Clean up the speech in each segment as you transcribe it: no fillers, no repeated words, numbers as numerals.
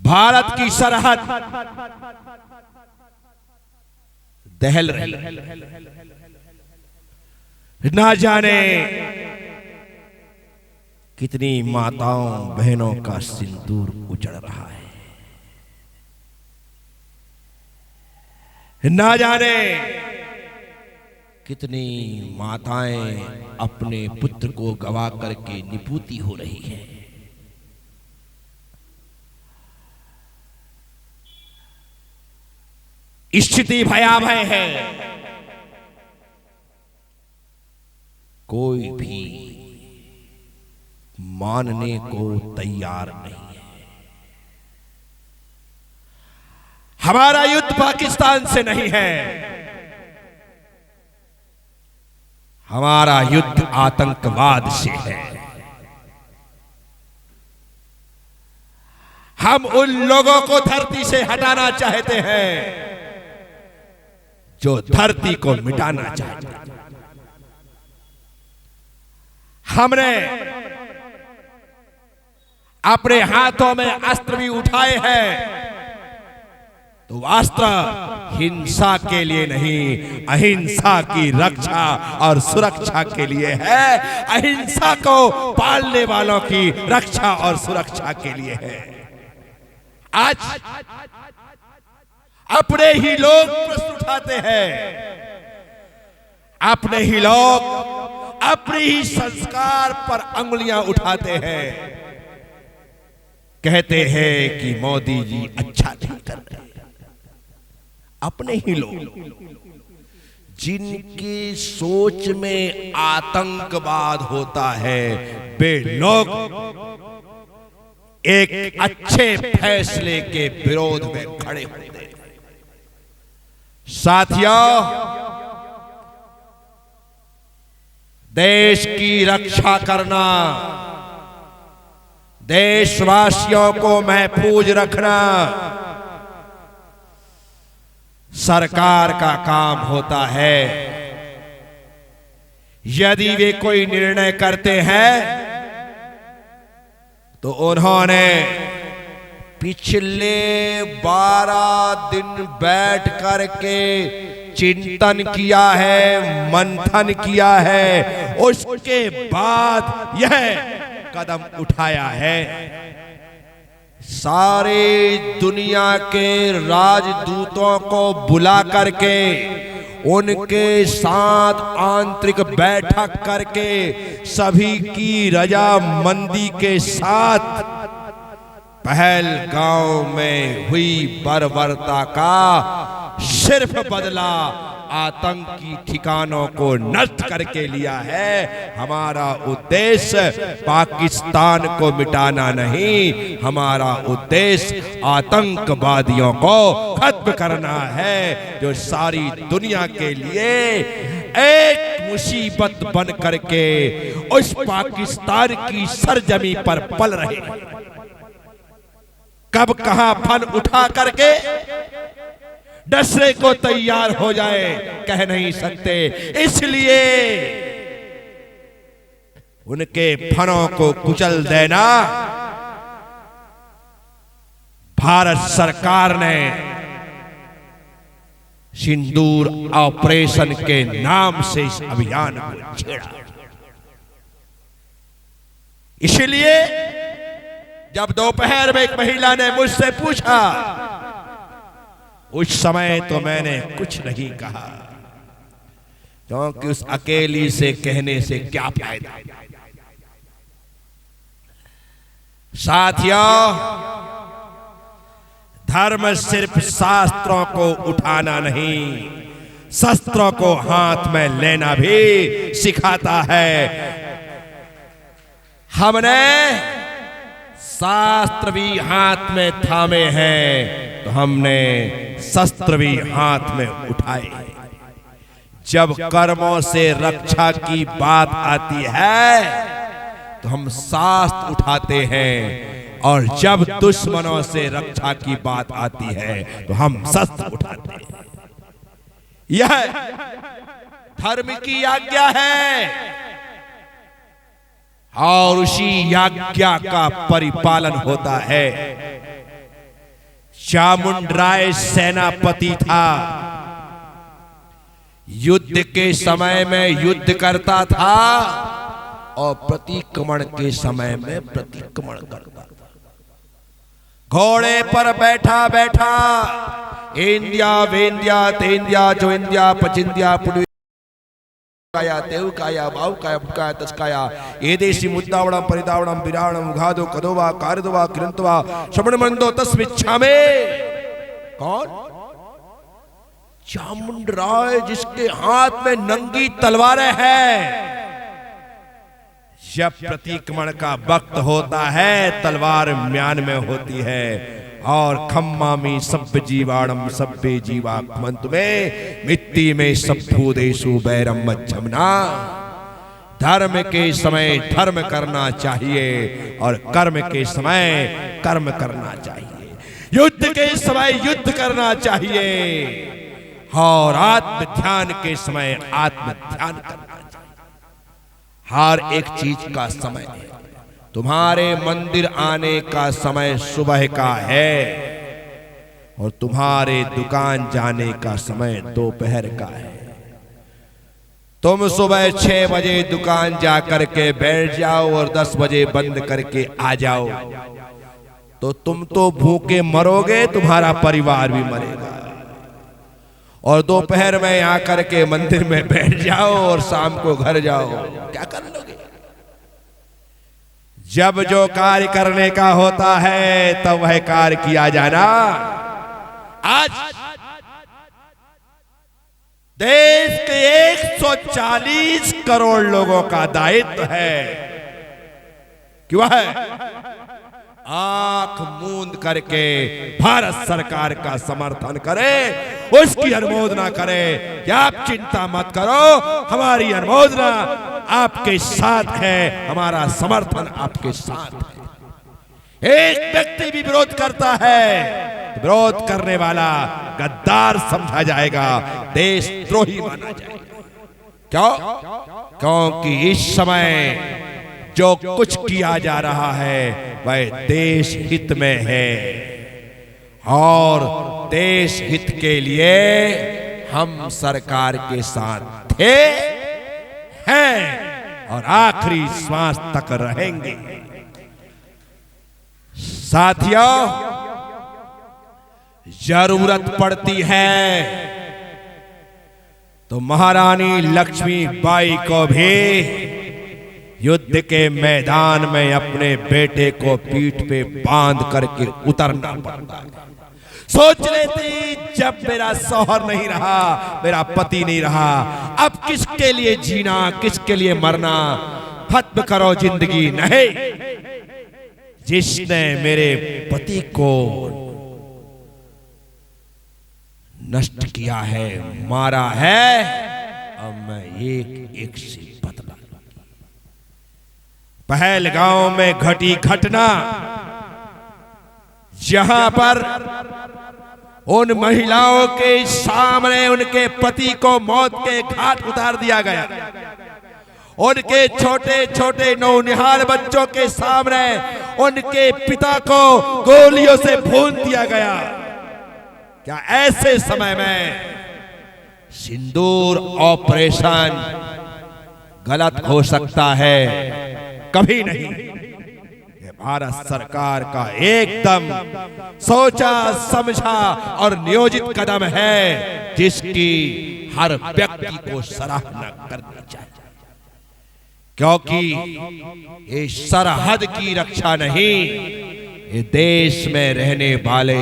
भारत की सरहद दहल रही, ना जाने कितनी माताओं बहनों का सिंदूर उजड़ रहा है, ना जाने कितनी माताएं अपने पुत्र को गवा करके निपूती हो रही हैं। स्थिति भयावह है। कोई भी मानने को तैयार नहीं है। हमारा युद्ध पाकिस्तान से नहीं है, हमारा युद्ध आतंकवाद से है। हम उन लोगों को धरती से हटाना चाहते हैं जो धरती को मिटाना चाहते हैं। हमने अपने हाथों में अस्त्र भी उठाए हैं, तो अस्त्र हिंसा के लिए नहीं, अहिंसा की रक्षा और सुरक्षा के लिए है। अहिंसा को पालने वालों की रक्षा और सुरक्षा के लिए है। आज अपने ही लोग प्रश्न उठाते हैं, अपने ही लोग अपने ही संस्कार पर अंगुलियां उठाते हैं, कहते हैं कि मोदी जी अच्छा नहीं कर रहे। अपने ही लोग जिनकी सोच में आतंकवाद होता है, वे लोग एक अच्छे फैसले के विरोध में खड़े होते हैं। साथियों, देश की रक्षा करना, देशवासियों को महफूज रखना सरकार का काम होता है। यदि वे कोई निर्णय करते हैं तो उन्होंने पिछले 12 दिन बैठ करके चिंतन किया है, मंथन किया है, उसके बाद यह कदम उठाया है। सारे दुनिया के राजदूतों को बुला करके उनके साथ आंतरिक बैठक करके सभी की रजामंदी के साथ पहलगांव में हुई बर्बरता का सिर्फ बदला आतंकी ठिकानों को नष्ट करके लिया है। हमारा उद्देश्य पाकिस्तान को मिटाना नहीं, हमारा उद्देश्य आतंकवादियों को खत्म करना है, जो सारी दुनिया के लिए एक मुसीबत बन करके उस पाकिस्तान की सरजमी पर पल रहे। कब कहां फन उठा करके डसने को तैयार हो जाए कह नहीं सकते। इसलिए उनके फनों को कुचल देना भारत सरकार ने सिंदूर ऑपरेशन के नाम से इस अभियान को छेड़ा। इसलिए जब दोपहर में एक महिला ने मुझसे पूछा, उस समय तो मैंने कुछ नहीं कहा, क्योंकि उस अकेली से कहने से क्या फायदा। साथियों, धर्म सिर्फ शास्त्रों को उठाना नहीं, शस्त्रों को हाथ में लेना भी सिखाता है। हमने शास्त्र भी हाथ में थामे हैं, तो हमने शस्त्र भी हाथ में उठाए। जब कर्मों से रक्षा की बात आती है तो हम शास्त्र उठाते हैं, और जब दुश्मनों से रक्षा की बात आती है तो हम शस्त्र उठाते हैं। यह धर्म की आज्ञा है, और उसी आज्ञा का परिपालन होता है। चामुंडराय सेनापति था, युद्ध के समय में युद्ध करता था और प्रतिक्रमण के समय में प्रतिक्रमण करता था। घोड़े पर बैठा बैठा इंडिया वेंदिया तेंदिया जो इंडिया पचिंदिया पुडु काया तेव काया बाव काया बुकाया तस्काया ये देशी मुद्दावड़म परिदावड़म विरावड़म उघादो कदोवा कारदोवा किरंतवा श्रवणमंदो तस्मिच्छा में। कौन? चामुंडराय, जिसके हाथ में नंगी तलवारें हैं। जब प्रतिक्रमण का वक्त होता है तलवार म्यान में होती है और खम्मामी सभ्य जीवाणम सभ्य जीवा मंत में मिट्टी में सभ्भू देशु बैरम मध्यमना। धर्म के समय धर्म करना चाहिए और कर्म के समय कर्म करना चाहिए, युद्ध के समय युद्ध करना चाहिए और आत्म ध्यान के समय आत्म ध्यान करना चाहिए। हर एक चीज का समय है। तुम्हारे मंदिर आने का समय सुबह का है और तुम्हारे दुकान जाने का समय दोपहर का है। तुम सुबह 6 बजे दुकान जाकर के बैठ जाओ और 10 बजे बंद करके आ जाओ तो तुम तो भूखे मरोगे, तुम्हारा परिवार भी मरेगा। और दोपहर में आकर के मंदिर में बैठ जाओ और शाम को घर जाओ, क्या कर लोगे? जब जो कार्य करने का होता है तब वह कार्य किया जाना। आज देश के 140 करोड़ लोगों का दायित्व है कि वह आंख मूंद करके भारत सरकार का समर्थन करे, उसकी अनुमोदना करे कि आप चिंता मत करो, हमारी अनुमोदना आपके साथ है, हमारा समर्थन आपके साथ है। एक व्यक्ति भी विरोध करता है, विरोध करने वाला गद्दार समझा जाएगा, देशद्रोही माना जाएगा। क्यों? क्योंकि इस समय जो कुछ किया जा रहा है वह देश हित में है और देश हित के लिए हम सरकार के साथ थे, हैं और आखिरी श्वास तक रहेंगे। साथियों, जरूरत पड़ती है तो महारानी लक्ष्मीबाई को भी युद्ध के मैदान में अपने बेटे को पीठ पे बांध करके उतरना पड़ता है। सोच लेती जब मेरा शौहर नहीं रहा, मेरा पति नहीं रहा, अब किसके लिए जीना, किसके लिए मरना, खत्म करो जिंदगी। नहीं, जिसने मेरे पति को नष्ट किया है, मारा है, अब मैं एक एक से बदला। पहलगांव में घटी घटना जहां पर उन महिलाओं के सामने उनके पति को मौत के घाट उतार दिया गया, उनके छोटे छोटे नौनिहाल बच्चों के सामने उनके पिता को गोलियों से भून दिया गया। क्या ऐसे समय में सिंदूर ऑपरेशन गलत हो सकता है? कभी नहीं। ये भारत सरकार का एकदम सोचा समझा और नियोजित कदम है जिसकी हर व्यक्ति को सराहना करनी चाहिए, क्योंकि ये सरहद की रक्षा नहीं, ये देश में रहने वाले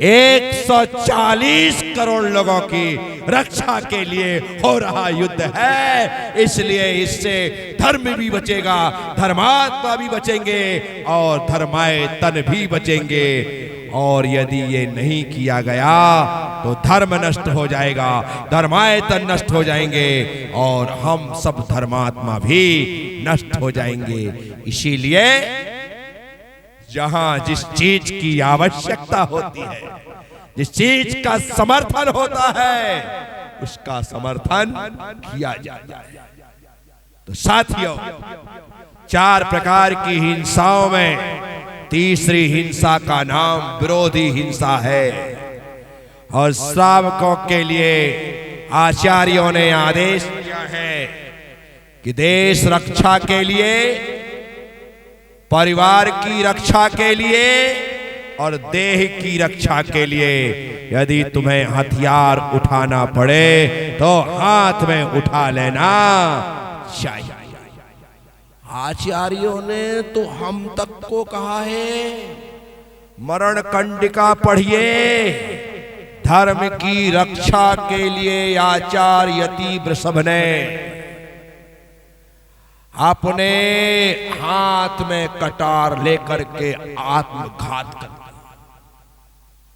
140 करोड़ लोगों की रक्षा के लिए हो रहा युद्ध है। इसलिए इससे धर्म भी बचेगा, धर्मात्मा भी बचेंगे और धर्मायतन भी बचेंगे। और यदि ये नहीं किया गया तो धर्म नष्ट हो जाएगा, धर्मायतन नष्ट हो जाएंगे और हम सब धर्मात्मा भी नष्ट हो जाएंगे। इसीलिए जहां जिस चीज की आवश्यकता होती है, जिस चीज का समर्थन होता है, उसका समर्थन किया जाता है। तो साथियों, 4 प्रकार की हिंसाओं में तीसरी हिंसा का नाम विरोधी हिंसा है। और श्रावकों के लिए आचार्यों ने आदेश दिया है कि देश रक्षा के लिए, परिवार की रक्षा के लिए और देह की रक्षा के लिए यदि तुम्हें हथियार उठाना पड़े तो हाथ में उठा लेना चाहिए। आचार्यों ने तो हम तक को कहा है, मरण कंडिका पढ़िए। धर्म की रक्षा के लिए आचार्य तीव्र सब ने अपने हाथ में कटार लेकर के आत्मघात कर लिया।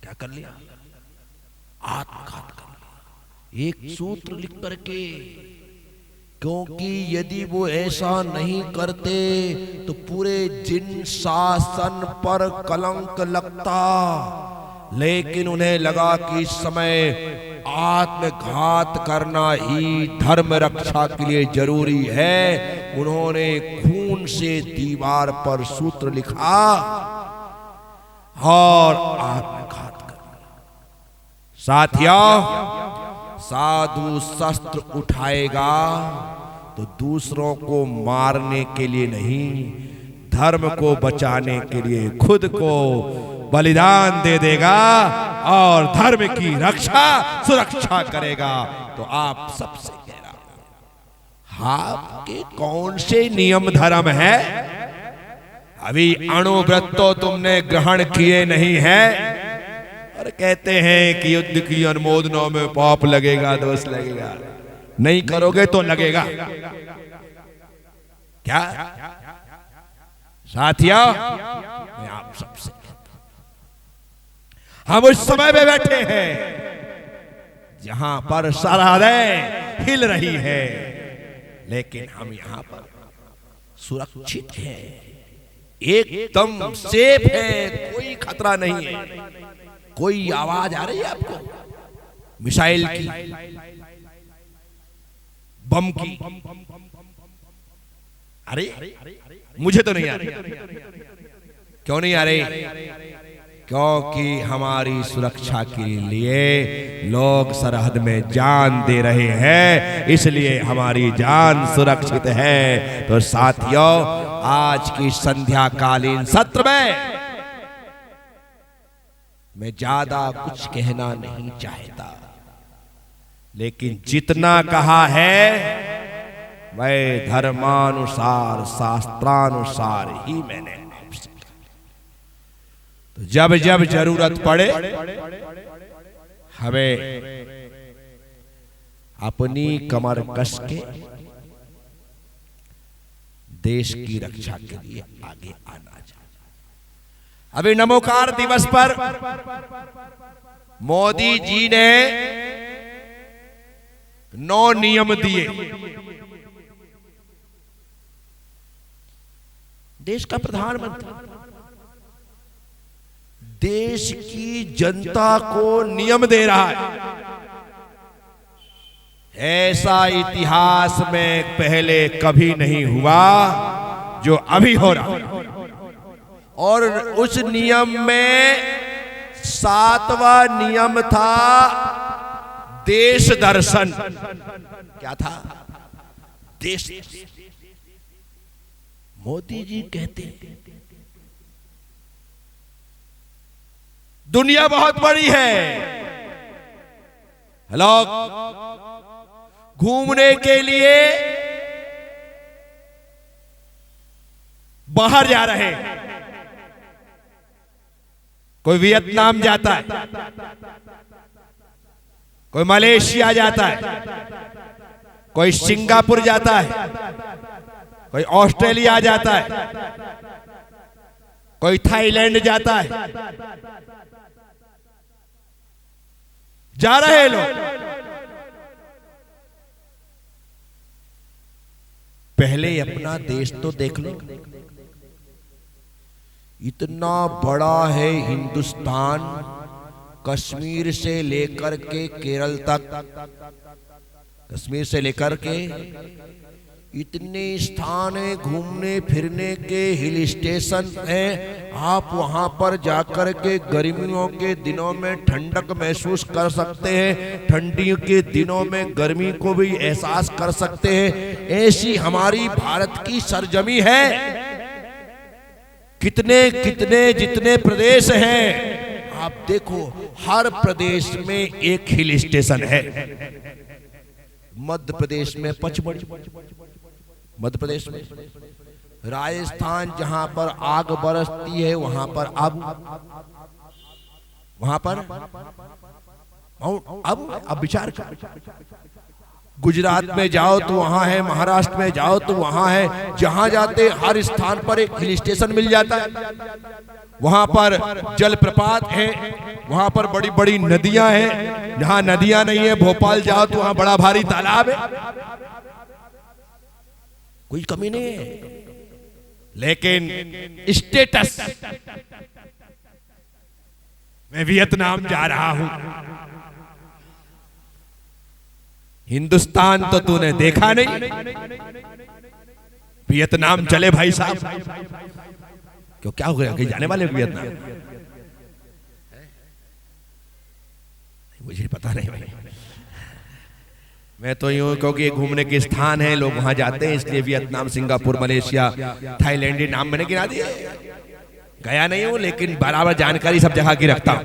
क्या कर लिया? आत्मघात कर लिया, एक सूत्र लिख करके। क्योंकि यदि वो ऐसा नहीं करते तो पूरे जिन शासन पर कलंक लगता। लेकिन उन्हें लगा कि इस समय आत्मघात करना ही धर्म रक्षा के लिए जरूरी है। उन्होंने खून से दीवार पर सूत्र लिखा और आत्मघात कर लिया। साथियों, साधु शस्त्र उठाएगा तो दूसरों को मारने के लिए नहीं, धर्म को बचाने के लिए खुद को बलिदान दे देगा और धर्म की रक्षा सुरक्षा करेगा। तो आप सबसे कह रहा हूं, आपके कौन से नियम धर्म है? अभी अणुव्रत तो तुमने ग्रहण किए नहीं है और कहते हैं कि युद्ध की अनुमोदनों में पाप लगेगा, दोष लगेगा। नहीं करोगे तो लगेगा। क्या साथियों, मैं आप सबसे, हम उस समय में बैठे हैं जहां पर सरहदें हिल रही है, लेकिन हम यहां पर सुरक्षित हैं, एकदम सेफ है, कोई खतरा नहीं है। कोई आवाज आ रही है आपको मिसाइल की, बम की? अरे मुझे तो नहीं आ रही। क्यों नहीं आ रही? क्योंकि हमारी सुरक्षा के लिए लोग सरहद में जान दे रहे हैं, इसलिए हमारी जान सुरक्षित है। तो साथियों, आज की संध्याकालीन सत्र में मैं ज्यादा कुछ कहना नहीं चाहता, लेकिन जितना कहा है मैं धर्मानुसार, शास्त्रानुसार ही मैंने आपसे, तो जब जब जरूरत पड़े हमें अपनी कमर कस के देश की रक्षा के लिए आगे आना चाहिए। अभी नमोकार दिवस पर मोदी जी ने 9 नियम दिए। देश का प्रधानमंत्री देश की जनता को नियम दे रहा है। ऐसा इतिहास में पहले कभी नहीं हुआ जो अभी हो रहा। और उस नियम में 7वां नियम था देश दर्शन। क्या था? देश। मोदी जी कहते दुनिया बहुत बड़ी है, लोग घूमने के लिए बाहर जा रहे हैं। कोई वियतनाम जाता है, कोई मलेशिया जाता है, कोई सिंगापुर जाता है, कोई ऑस्ट्रेलिया जाता है, कोई थाईलैंड जाता है। जा रहे हैं लोग। पहले अपना देश तो देख लो, इतना बड़ा है हिंदुस्तान, कश्मीर से लेकर के केरल तक, कश्मीर से लेकर के इतने स्थान है घूमने फिरने के, हिल स्टेशन हैं, आप वहां पर जाकर के गर्मियों के दिनों में ठंडक महसूस कर सकते हैं, ठंडी के दिनों में गर्मी को भी एहसास कर सकते हैं। ऐसी हमारी भारत की सरजमी है। कितने कितने जितने प्रदेश हैं, आप देखो हर प्रदेश में एक हिल स्टेशन है। मध्य प्रदेश में पचमढ़ी, मध्य प्रदेश में राजस्थान जहां पर आग बरसती है वहां पर वहां पर अब विचार कर, गुजरात में जाओ तो वहां है, महाराष्ट्र में जाओ तो वहां है, जहां जाते हर स्थान पर एक हिल स्टेशन मिल जाता है। वहां पर जलप्रपात है, वहां पर बड़ी बड़ी नदियां हैं, जहां नदियां नहीं है भोपाल जाओ तो वहां बड़ा भारी तालाब है, कोई कमी नहीं है। लेकिन स्टेटस, मैं वियतनाम जा रहा हूं, हिंदुस्तान तो तूने देखा नहीं, वियतनाम चले भाई साहब। क्यों, क्या हो गया, कहीं जाने वाले वियतनाम? मुझे पता नहीं भाई, मैं तो यूं, क्योंकि ये घूमने के स्थान है, लोग वहां जाते हैं, इसलिए वियतनाम, सिंगापुर, मलेशिया, थाईलैंड, नाम मैंने गिना दिए। गया नहीं हूं लेकिन बराबर जानकारी सब जगह की रखता हूं।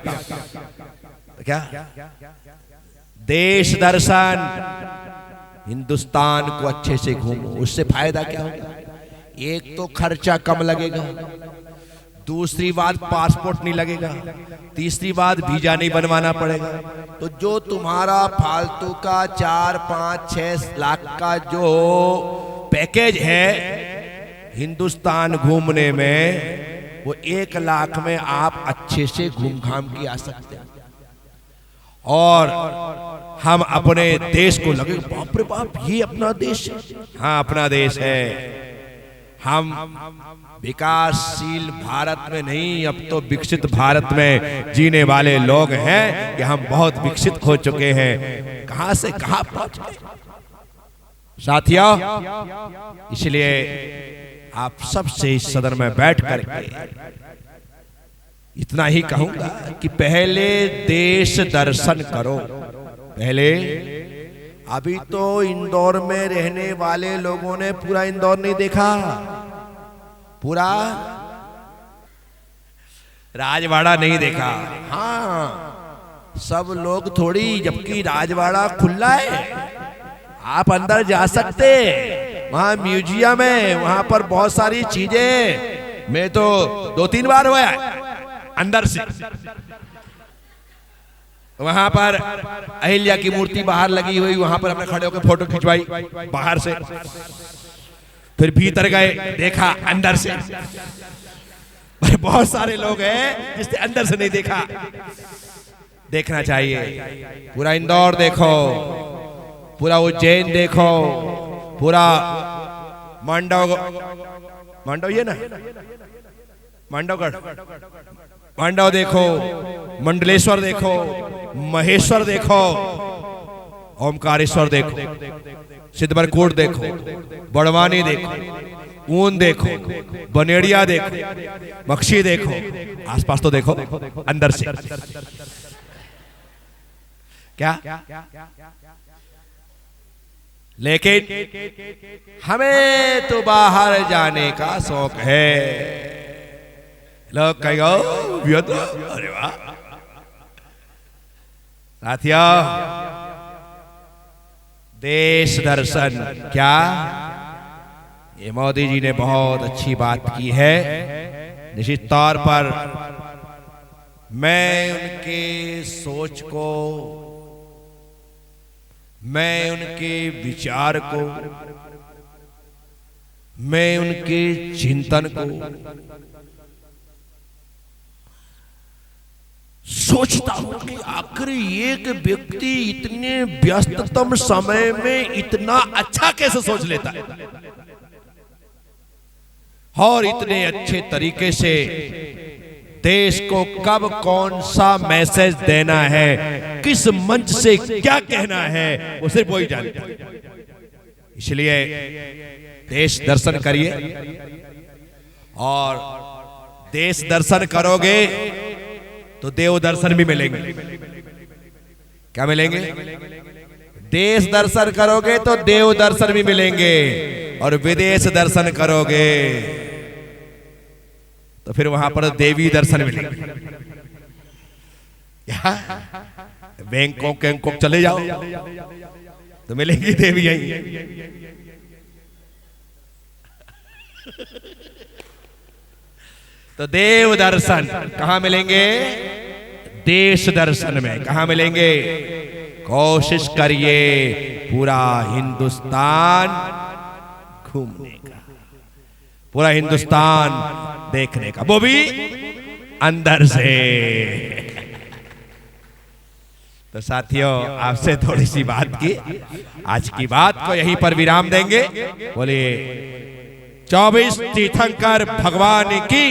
तो क्या देश दर्शन, हिंदुस्तान को अच्छे से घूमो, उससे फायदा क्या होगा? एक तो खर्चा कम लगेगा, दूसरी बात पासपोर्ट नहीं लगेगा, तीसरी बात वीजा नहीं बनवाना पड़ेगा। तो जो तुम्हारा फालतू का 4, 5, 6 लाख का जो पैकेज है हिंदुस्तान घूमने में, वो 1 लाख में आप अच्छे से घूम घाम के आ सकते हैं। और हम अपने देश को लगे बाप रे बाप ये अपना देश है। हाँ अपना देश है। हम विकासशील भारत में नहीं, अब तो विकसित भारत में जीने वाले लोग हैं कि हम बहुत विकसित हो चुके हैं। कहां से कहां पहुंच गए साथियों। इसलिए आप सबसे इस सदन में बैठ करके इतना ही कहूंगा कि पहले देश दर्शन करो। पहले, अभी तो इंदौर में रहने वाले लोगों ने पूरा इंदौर नहीं देखा, पूरा राजवाड़ा नहीं देखा। हाँ सब लोग थोड़ी, जबकि राजवाड़ा खुला है, आप अंदर जा सकते, वहां म्यूजियम है, वहां पर बहुत सारी चीजें, मैं तो 2-3 बार हुआ अंदर से। वहां पर अहिल्या की मूर्ति बाहर लगी हुई, वहां पर हमने खड़े होकर फोटो खिंचवाई बाहर से, फिर भीतर गए, देखा अंदर से। बहुत सारे लोग हैं जिसने अंदर से नहीं देखा, देखना चाहिए। पूरा इंदौर देखो, पूरा उज्जैन देखो, पूरा मांडव ये ना, मांडवगढ़, मांडव देखो, मंडलेश्वर देखो, महेश्वर देखो, ओमकारेश्वर देखो, सिद्धबरकोट देखो, बड़वानी देखो, ऊन देखो, बनेड़िया देखो, मक्षी देखो, आसपास तो देखो अंदर से। क्या लेकिन हमें तो बाहर जाने का शौक है। लोग कहेगा अरे वाह। साथियों देश दर्शन, क्या ये मोदी जी ने बहुत अच्छी बात की है। निश्चित तौर पर मैं उनके सोच को, मैं उनके विचार को, मैं उनके चिंतन को सोचता हूं कि आखिर एक व्यक्ति इतने व्यस्ततम समय में इतना अच्छा कैसे सोच लेता है और इतने अच्छे तरीके से देश को कब कौन सा मैसेज देना है, किस मंच से क्या कहना है, वो सिर्फ वही जानता है। इसलिए देश दर्शन करिए, और देश दर्शन करोगे तो देव दर्शन भी मिलेंगे। क्या मिलेंगे? देश दर्शन करोगे तो देव दर्शन भी मिलेंगे, और विदेश दर्शन करोगे तो फिर वहां पर देवी दर्शन मिलेंगे। बैंकॉक चले जाओ तो मिलेंगी देवी यहीं। तो देव दर्शन कहां मिलेंगे? देश दर्शन में। कहां मिलेंगे? कोशिश करिए पूरा हिंदुस्तान घूमने का, पूरा हिंदुस्तान देखने का, वो भी अंदर से। तो साथियों, आपसे थोड़ी सी बात की, आज की बात को यहीं पर विराम देंगे। बोलिए 24 तीर्थंकर भगवान की।